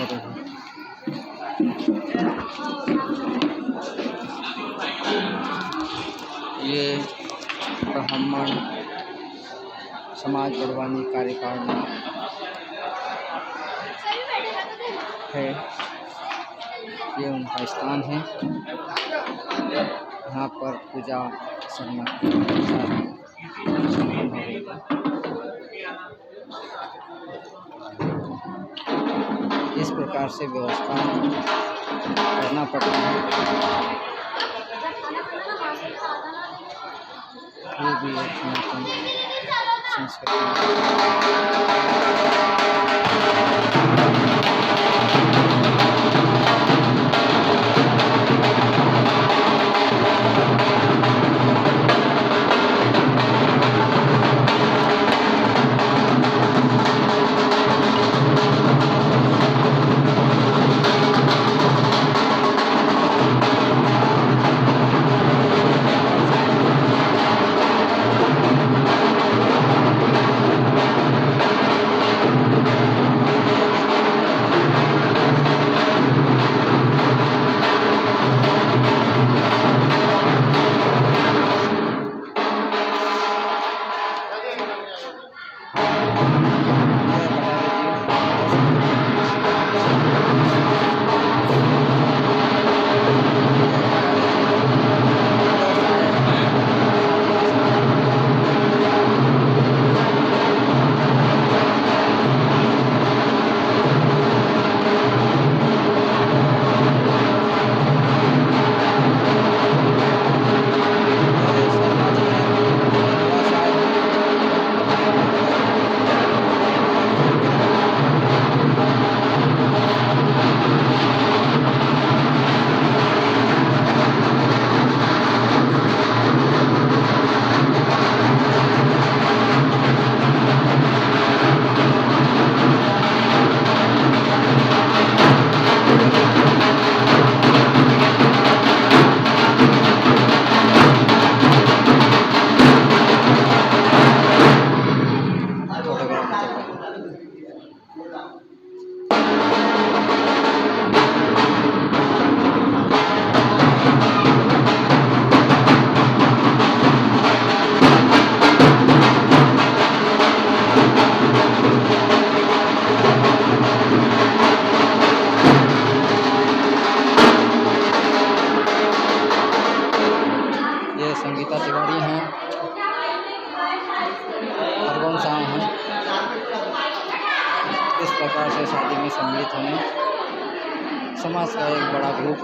ये ब्राह्मण समाज बड़वानी कार्यकारिणी है। ये उनका स्थान है। यहाँ पर पूजा संपन्न होगी। इस प्रकार से व्यवस्था करना पड़ता है। ये भी एक सनातन संस्कृति संगीता तिवारी हैं, हरवंश साहब हैं। इस प्रकार से शादी में सम्मिलित होने समाज का एक बड़ा ग्रुप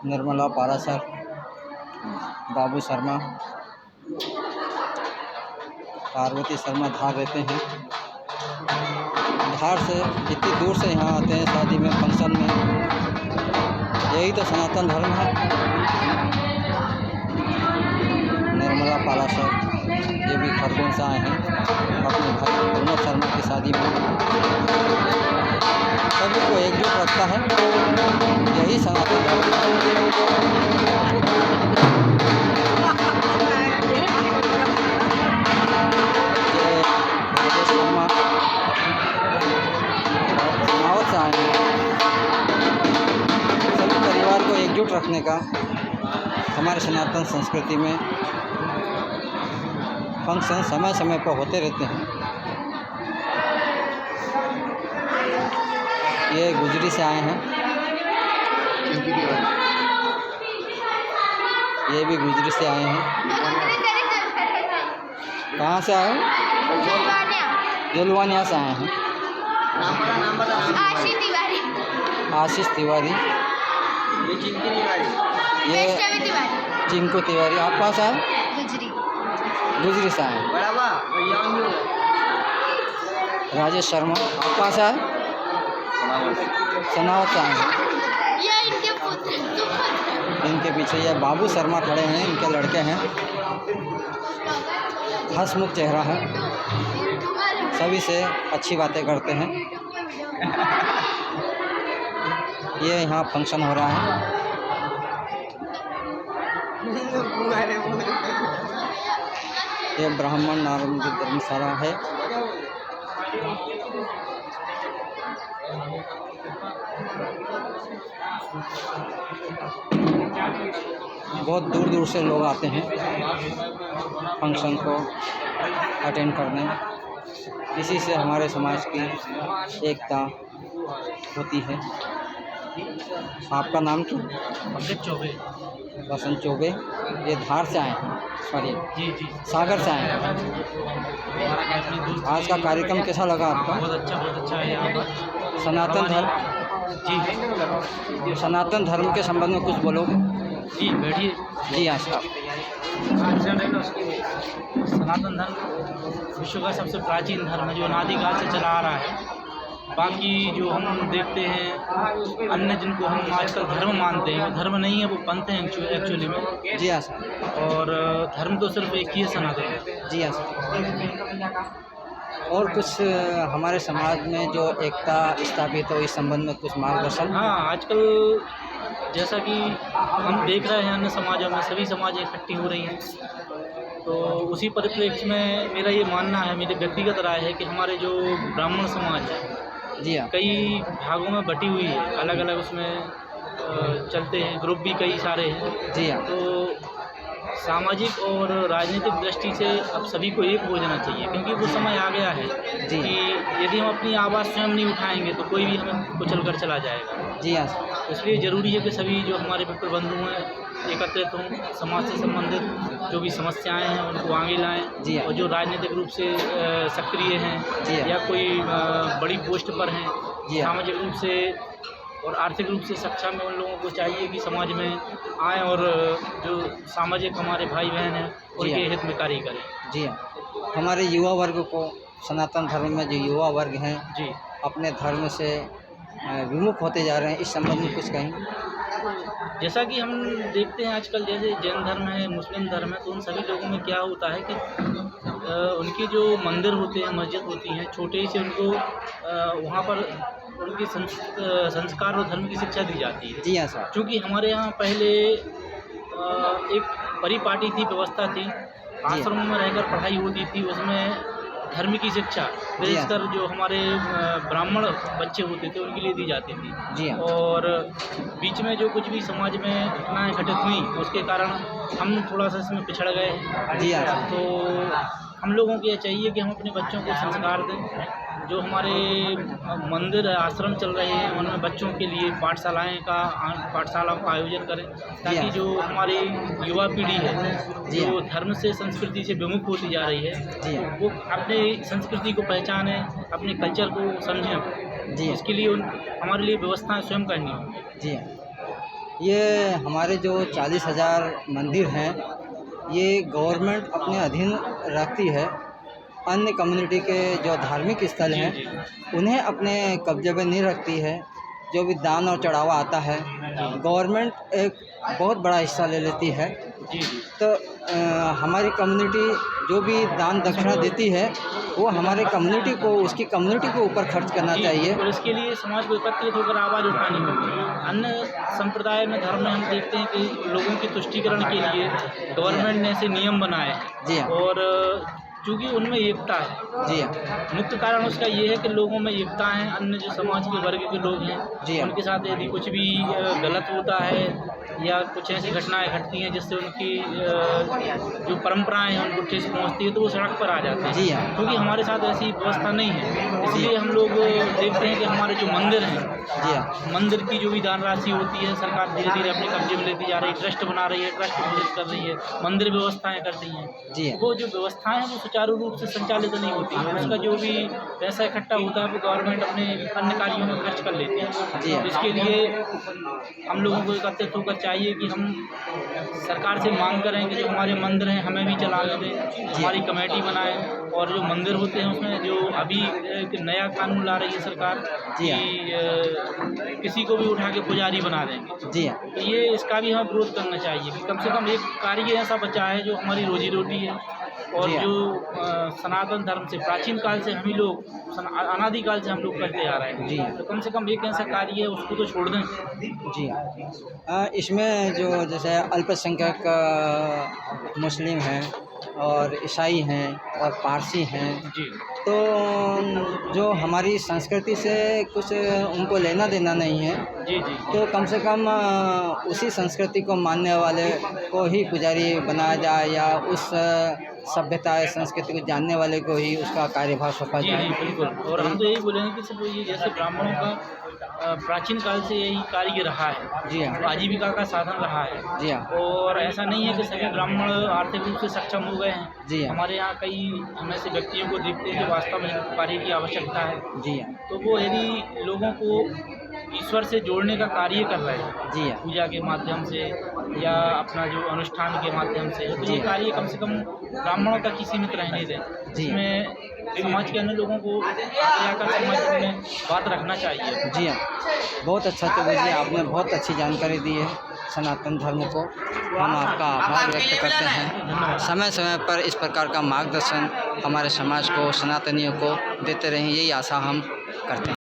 निर्मला पारासर, बाबू शर्मा, पार्वती शर्मा धार रहते हैं। धार से इतनी दूर से यहाँ आते हैं शादी में, फंक्शन में। यही तो सनातन धर्म है। निर्मला पारासर ये भी खरगोन से आए हैं अपने भाई विनोद शर्मा की शादी में। सभी को एकजुट रखता है, यही सनातन धर्म है। सभी परिवार को एकजुट रखने का हमारे सनातन संस्कृति में फंक्शन समय समय पर होते रहते हैं। ये गुजरी से आए हैं, ये भी गुजरी से आए हैं। कहाँ से आए हैं? जलवानिया से आए हैं। आशीष तिवारी, ये चिंकू तिवारी। आप कहाँ से आए? गुजरी से आए। राजेश शर्मा। आप कहाँ से आए? सनावत से आए हैं। इनके पीछे ये बाबू शर्मा खड़े हैं, इनके लड़के हैं। हंसमुख चेहरा है, सभी से अच्छी बातें करते हैं। ये यहाँ फंक्शन हो रहा है। ये ब्राह्मण नारंगी धर्मशाला है। बहुत दूर दूर से लोग आते हैं फंक्शन को अटेंड करने। इसी से हमारे समाज की एकता होती है। आपका नाम क्या? बसंत चौबे। बसंत चौबे। ये धार से आए हैं, सॉरी जी सागर से आए हैं। आज का कार्यक्रम कैसा लगा आपका? बहुत अच्छा है यहाँ पर। सनातन धर्म जी सनातन धर्म के संबंध में कुछ बोलोगे? जी बैठिए। जी हाँ साहब। सनातन धर्म विश्व का सबसे प्राचीन धर्म है जो अनादिकाल से चला आ रहा है। बाकी जो हम देखते हैं अन्य जिनको हम आजकल धर्म मानते हैं, वो धर्म नहीं है, वो पंथ हैं एक्चुअली में। जी हाँ सर। और धर्म तो सिर्फ एक ही है, सनातन। जी हाँ सर। और कुछ हमारे समाज में जो एकता स्थापित हो, इस संबंध में कुछ मार्गदर्शन? हाँ, आजकल जैसा कि हम देख रहे हैं अन्य समाजों में सभी समाज इकट्ठी हो रही हैं, तो उसी परिप्रेक्ष्य में मेरा ये मानना है, मेरी व्यक्तिगत राय है कि हमारे जो ब्राह्मण समाज है, जी हाँ, कई भागों में बटी हुई है, अलग अलग उसमें चलते हैं, ग्रुप भी कई सारे हैं। जी हाँ। तो सामाजिक और राजनीतिक दृष्टि से अब सभी को एक हो जाना चाहिए, क्योंकि वो समय आ गया है जी कि यदि हम अपनी आवाज़ स्वयं नहीं उठाएंगे तो कोई भी हमें कुचल कर चला जाएगा। जी हाँ सर। इसलिए ज़रूरी है कि सभी जो हमारे मित्र बंधु हैं एकत्रित हों, समाज से संबंधित जो भी समस्याएं हैं उनको आगे लाएं। जी हाँ। और जो राजनीतिक रूप से सक्रिय हैं जी हाँ। या कोई बड़ी पोस्ट पर हैं, जी हाँ। सामाजिक रूप से और आर्थिक रूप से सक्षम है, उन लोगों को चाहिए कि समाज में आएँ और जो सामाजिक हमारे भाई बहन हैं उनके हित में कार्य करें। जी हाँ। हमारे युवा वर्ग को, सनातन धर्म में जो युवा वर्ग हैं जी, अपने धर्म से विमुख होते जा रहे हैं, इस संबंध में कुछ कहें? जैसा कि हम देखते हैं आजकल, जैसे जैन धर्म है, मुस्लिम धर्म है, तो उन सभी लोगों में क्या होता है कि उनके जो मंदिर होते हैं, मस्जिद होती हैं, छोटे ही से उनको वहाँ पर उनकी संस्कार और धर्म की शिक्षा दी जाती है। जी हाँ सर। क्योंकि हमारे यहाँ पहले एक परिपाटी थी, व्यवस्था थी, आश्रमों में रहकर पढ़ाई होती थी, उसमें धर्म की शिक्षा विशेषकर जो हमारे ब्राह्मण बच्चे होते थे उनके लिए दी जाती थी। जी हाँ। और बीच में जो कुछ भी समाज में घटनाएं घटित हुई उसके कारण हम थोड़ा सा इसमें पिछड़ गए। जी हाँ। तो हम लोगों को ये चाहिए कि हम अपने बच्चों को संस्कार दें। जो हमारे मंदिर आश्रम चल रहे हैं उनमें बच्चों के लिए पाठशालाओं का आयोजन करें, ताकि जो हमारी युवा पीढ़ी है जो धर्म से, संस्कृति से विमुख होती जा रही है, वो अपने संस्कृति को पहचाने, अपने कल्चर को समझें। जी, इसके लिए हमारे लिए व्यवस्थाएं स्वयं करनी होंगी। जी। ये हमारे जो 40,000 मंदिर हैं, ये गवर्नमेंट अपने अधीन रखती है। अन्य कम्युनिटी के जो धार्मिक स्थल हैं, उन्हें अपने कब्जे में नहीं रखती है। जो भी दान और चढ़ावा आता है, गवर्नमेंट एक बहुत बड़ा हिस्सा ले लेती है। जी जी तो हमारी कम्युनिटी जो भी दान दक्षिणा देती है, वो हमारे कम्युनिटी को, उसकी कम्युनिटी के ऊपर खर्च करना चाहिए। और इसके लिए समाज को एकत्रित होकर आवाज़ उठानी होगी। अन्य संप्रदाय में, धर्म में हम देखते हैं कि लोगों की तुष्टिकरण के लिए गवर्नमेंट ने ऐसे नियम बनाए हैं। जी हाँ। और चूँकि उनमें एकता है, जी हाँ। मुख्य कारण उसका ये है कि लोगों में एकता है। अन्य जो समाज के वर्ग के लोग जी हैं, हाँ। उनके साथ यदि कुछ भी गलत होता है या कुछ ऐसी घटनाएं घटती हैं जिससे उनकी जो परंपराएं हैं उनको ठेस पहुंचती है, तो वो सड़क पर आ जाते हैं। जी हाँ। क्योंकि हमारे साथ ऐसी व्यवस्था नहीं है, इसलिए हम लोग देखते हैं कि हमारे जो मंदिर हैं, जी हाँ। मंदिर की जो भी दान राशि होती है, सरकार धीरे धीरे अपने कब्जे में लेती जा रही है। ट्रस्ट बना रही है, ट्रस्ट घोषित कर रही है, मंदिर व्यवस्थाएं कर रही हैं। जी हाँ। वो जो व्यवस्थाएं हैं वो सुचारू रूप से संचालित नहीं होती है। उसका जो भी पैसा इकट्ठा होता है वो गवर्नमेंट अपने अन्य कार्यों में खर्च कर लेती है। जी हाँ। इसके लिए हम लोगों को एकत्रित होकर चाहिए कि हम सरकार से मांग करें कि जो हमारे मंदिर हैं हमें भी चलाने दें, हमारी कमेटी बनाएं। और जो मंदिर होते हैं उसमें जो अभी एक नया कानून ला रही है सरकार जी हाँ। कि किसी को भी उठा के पुजारी बना देंगे। जी हाँ। तो ये इसका भी हमें विरोध करना चाहिए कि कम से कम एक कार्य ऐसा बचा है जो हमारी रोजी रोटी है। और जी हाँ। जो सनातन धर्म से प्राचीन काल से हम ही लोग अनादिकाल से हम लोग करते आ रहे हैं। जी हाँ। तो कम से कम एक ऐसा कार्य है उसको तो छोड़ दें। जी हाँ। इसमें जो जैसे अल्पसंख्यक मुस्लिम हैं और ईसाई हैं और पारसी हैं, जी तो जो हमारी संस्कृति से कुछ उनको लेना देना नहीं है, जी जी तो कम से कम उसी संस्कृति को मानने वाले को ही पुजारी बनाया जाए, या उस सभ्यता या संस्कृति को जानने वाले को ही उसका कार्यभार सौंपा जी जाए। जी बिल्कुल। और हम तो यही बोलेंगे कि सिर्फ ये जैसे ब्राह्मणों का प्राचीन काल से यही कार्य रहा है, जी हाँ। आजीविका का साधन रहा है। जी हाँ। और ऐसा नहीं है कि सभी ब्राह्मण आर्थिक रूप से सक्षम हो गए हैं। जी हाँ। हमारे यहाँ कई हम ऐसे व्यक्तियों को देखते हैं कि वास्तव में कार्य की आवश्यकता है। जी हाँ। तो वो यदि लोगों को ईश्वर से जोड़ने का कार्य कर रहे हैं, जी हाँ। पूजा के माध्यम से या अपना जो अनुष्ठान के माध्यम से, तो जी। ये कार्य कम से कम ब्राह्मणों तक ही सीमित रहने दें। जी। इसमें समाज के अन्य लोगों को आगे आकर समाज में बात रखना चाहिए। जी हाँ। बहुत अच्छा चलो जी, आपने बहुत अच्छी जानकारी दी है सनातन धर्म को। हम आपका आभार व्यक्त करते हैं। समय समय पर इस प्रकार का मार्गदर्शन हमारे समाज को, सनातनियों को देते रहें, यही आशा हम करते हैं।